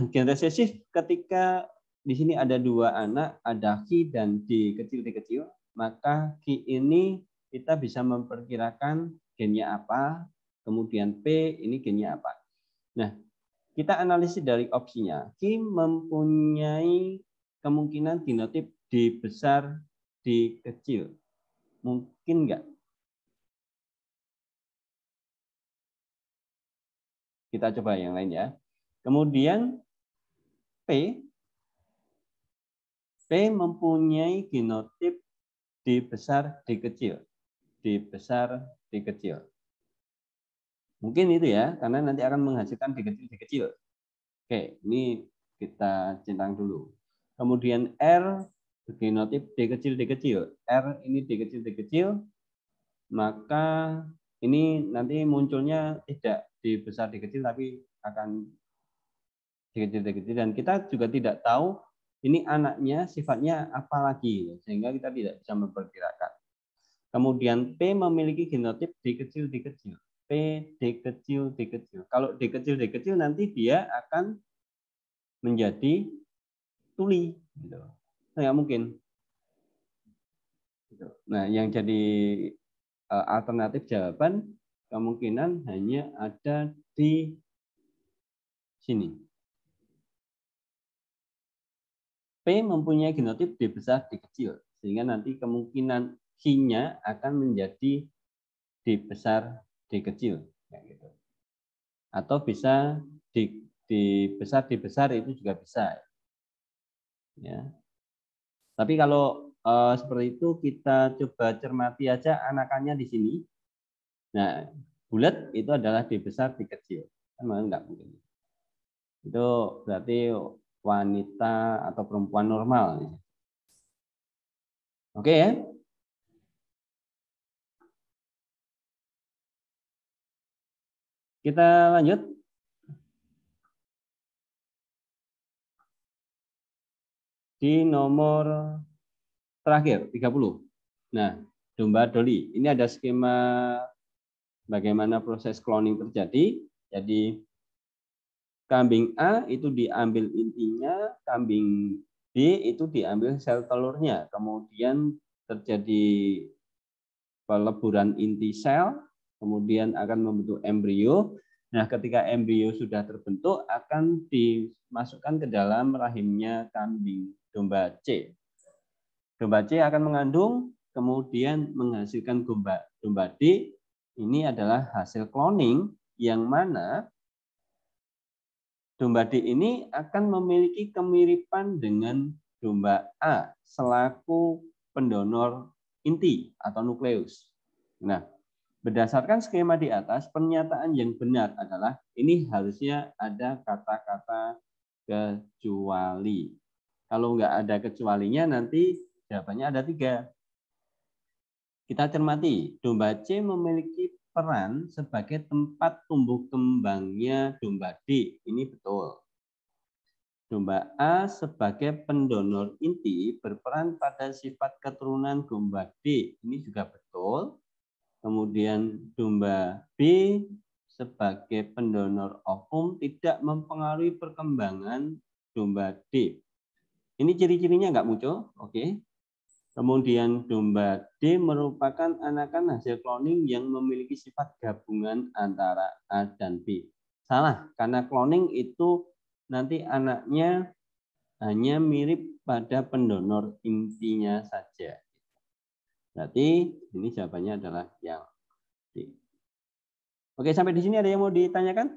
Speaker 1: gen resesif ketika di sini ada dua anak, ada Q dan D kecil, maka Q ini kita bisa memperkirakan gennya apa, kemudian P ini gennya apa. Nah, kita analisis dari opsinya. Q mempunyai kemungkinan genotip D besar, D kecil. Mungkin enggak? Kita coba yang lain ya. Kemudian P mempunyai genotip D besar, D kecil. D besar, D kecil. Mungkin itu ya, karena nanti akan menghasilkan D kecil, D kecil. Oke, ini kita centang dulu. Kemudian R, genotipe D kecil, D kecil. R ini D kecil, D kecil. Maka ini nanti munculnya tidak D besar, D kecil, tapi akan D kecil, D kecil. Dan kita juga tidak tahu ini anaknya sifatnya apa lagi, sehingga kita tidak bisa memperkirakan. Kemudian P memiliki genotip D kecil, D kecil. P, D kecil, D kecil. Kalau D kecil, D kecil nanti dia akan menjadi tuli. Nggak mungkin. Nah, yang jadi alternatif jawaban kemungkinan hanya ada di sini. P mempunyai genotip D besar, D kecil. Sehingga nanti kemungkinan Q-nya akan menjadi D besar, D kecil. Gitu. Atau bisa D besar itu juga bisa. Ya. Tapi kalau seperti itu kita coba cermati aja anakannya di sini. Nah, bulat itu adalah D besar, D kecil. Kan enggak mungkin. Itu berarti wanita atau perempuan normal. Oke ya? Kita lanjut. Di nomor terakhir, 30. Nah, domba Dolly. Ini ada skema bagaimana proses cloning terjadi. Jadi, kambing A itu diambil intinya, kambing B itu diambil sel telurnya. Kemudian terjadi peleburan inti sel, kemudian akan membentuk embrio. Nah, ketika embrio sudah terbentuk, akan dimasukkan ke dalam rahimnya kambing domba C. Domba C akan mengandung, kemudian menghasilkan domba D. Ini adalah hasil cloning yang mana domba D ini akan memiliki kemiripan dengan domba A selaku pendonor inti atau nukleus. Nah, berdasarkan skema di atas, pernyataan yang benar adalah ini harusnya ada kata-kata kecuali. Kalau nggak ada kecualinya, nanti jawabannya ada 3. Kita cermati, domba C memiliki peran sebagai tempat tumbuh kembangnya domba D. Ini betul. Domba A sebagai pendonor inti berperan pada sifat keturunan domba D. Ini juga betul. Kemudian domba B sebagai pendonor ovum tidak mempengaruhi perkembangan domba D. Ini ciri-cirinya nggak muncul, oke. Kemudian domba D merupakan anakan hasil cloning yang memiliki sifat gabungan antara A dan B. Salah, karena cloning itu nanti anaknya hanya mirip pada pendonor intinya saja. Berarti ini jawabannya adalah yang D. Oke, sampai di sini ada yang mau ditanyakan?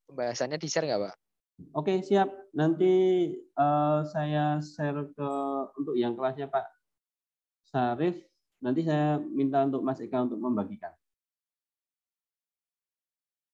Speaker 4: Pembahasannya di-share nggak, Pak?
Speaker 1: Oke, siap. Nanti saya share untuk yang kelasnya Pak Sarif. Nanti saya minta untuk Mas Eka untuk membagikan.